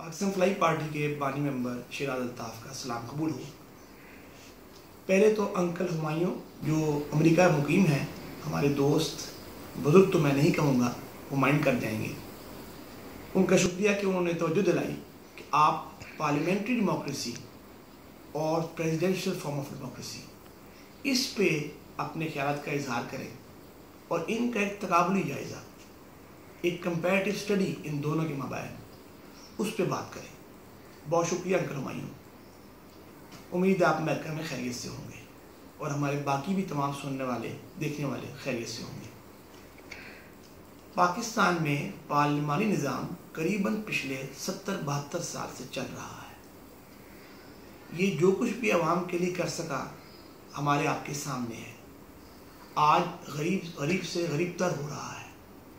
Pakistan fly party کے بانی ممبر شیراز الطاف کا سلام قبول ہو۔ پہلے تو انکل ہمایوں جو امریکہ مقیم ہیں، ہمارے دوست بزرگ تو میں نہیں کہوں گا، وہ مائنڈ کر جائیں گے، ان کا شکریہ کہ انہوں نے توجہ دلائی کہ آپ پارلیمنٹری ڈیموکریسی اور پریزیڈنشل فارم آف ڈیموکریسی اس پہ اپنے خیالات کا اظہار کریں اور ان کا ایک تقابلی جائزہ، ایک کمپیریٹیو اسٹڈی ان دونوں کے مابین اس پہ بات کریں۔ بہت شکریہ انکل ہمایوں، امید ہے آپ امریکہ میں خیریت سے ہوں گے اور ہمارے باقی بھی تمام سننے والے دیکھنے والے خیریت سے ہوں گے۔ پاکستان میں پارلیمانی نظام قریباً پچھلے 70-72 سال سے چل رہا ہے۔ یہ جو کچھ بھی عوام کے لیے کر سکا ہمارے آپ کے سامنے ہے۔ آج غریب سے غریب تر ہو رہا ہے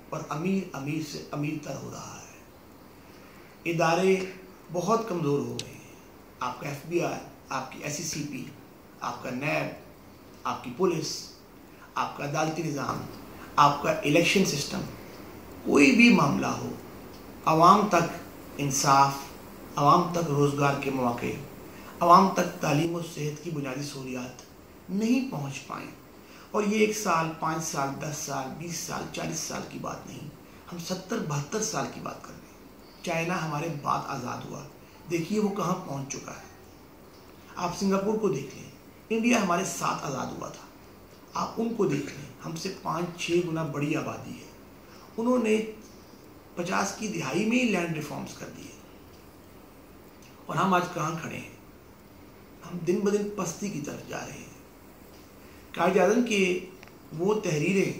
اور امیر سے امیر تر ہو رہا ہے۔ ادارے بہت کمزور ہو گئے ہیں۔ آپ کا FBI، آپ کی SCCP، آپ کا نیب، آپ کی پولیس، آپ کا عدالتی نظام، آپ کا الیکشن سسٹم، کوئی بھی معاملہ ہو، عوام تک انصاف، عوام تک روزگار کے مواقع، عوام تک تعلیم و صحت کی بنیادی سہولیات نہیں پہنچ پائیں۔ اور یہ 1 سال، 5 سال، 10 سال، 20 سال، 40 سال کی بات نہیں، ہم 70-72 سال کی بات کر رہے ہیں۔ چائنا ہمارے بعد آزاد ہوا، دیکھیے وہ کہاں پہنچ چکا ہے۔ آپ سنگاپور کو دیکھ لیں، انڈیا ہمارے ساتھ آزاد ہوا تھا، آپ ان کو دیکھ لیں، ہم سے 5-6 گنا بڑی آبادی ہے۔ انہوں نے 50 کی دہائی میں ہی لینڈ ریفارمز کر دیے اور ہم آج کہاں کھڑے ہیں؟ ہم دن بدن پستی کی طرف جا رہے ہیں۔ قائد اعظم کے وہ تحریریں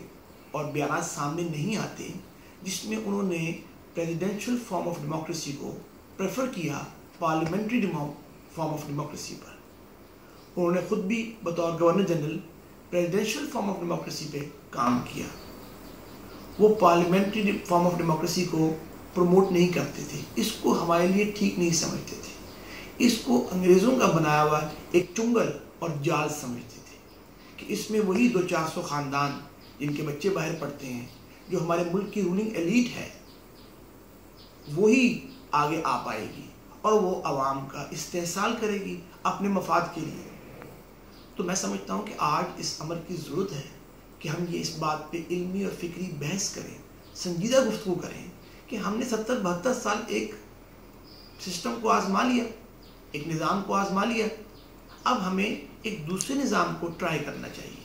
اور بیانات سامنے نہیں آتے جس میں انہوں نے پریزیڈنشل فارم آف ڈیموکریسی کو پریفر کیا پارلیمنٹری فارم آف ڈیموکریسی پر۔ انہوں نے خود بھی بطور governor general presidential form of democracy پہ کام کیا۔ وہ پارلیمنٹری فارم آف ڈیموکریسی کو پروموٹ نہیں کرتے تھے، اس کو ہمارے لیے ٹھیک نہیں سمجھتے تھے، اس کو انگریزوں کا بنایا ہوا ایک چنگل اور جال سمجھتے تھے کہ اس میں وہی 200-400 خاندان جن کے بچے باہر پڑھتے ہیں، جو ہمارے ملک کی رولنگ ایلیٹ ہے، وہی آگے آ پائے گی اور وہ عوام کا استحصال کرے گی اپنے مفاد کے لیے۔ تو میں سمجھتا ہوں کہ آج اس امر کی ضرورت ہے کہ ہم یہ اس بات پہ علمی اور فکری بحث کریں، سنجیدہ گفتگو کریں کہ ہم نے 70-72 سال ایک سسٹم کو آزما لیا، ایک نظام کو آزما لیا، اب ہمیں ایک دوسرے نظام کو ٹرائی کرنا چاہیے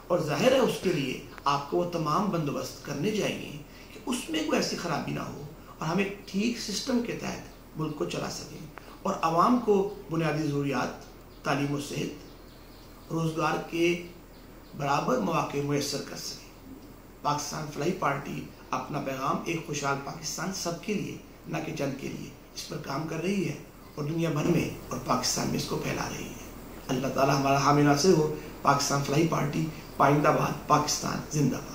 اور ظاہر ہے اس کے لیے آپ کو وہ تمام بندوبست کرنے چاہیے کہ اس میں کوئی ایسی خرابی نہ ہو اور ہم ایک ٹھیک سسٹم کے تحت ملک کو چلا سکیں اور عوام کو بنیادی ضروریات، تعلیم و صحت، روزگار کے برابر مواقع میسر کر سکیں۔ پاکستان فلائی پارٹی اپنا پیغام ایک خوشحال پاکستان سب کے لیے، نہ کہ چند کے لیے، اس پر کام کر رہی ہے اور دنیا بھر میں اور پاکستان میں اس کو پھیلا رہی ہے۔ اللہ تعالی ہمارا حامی ناصر ہو۔ پاکستان فلائی پارٹی، پائندہ باد پاکستان زندہ باد۔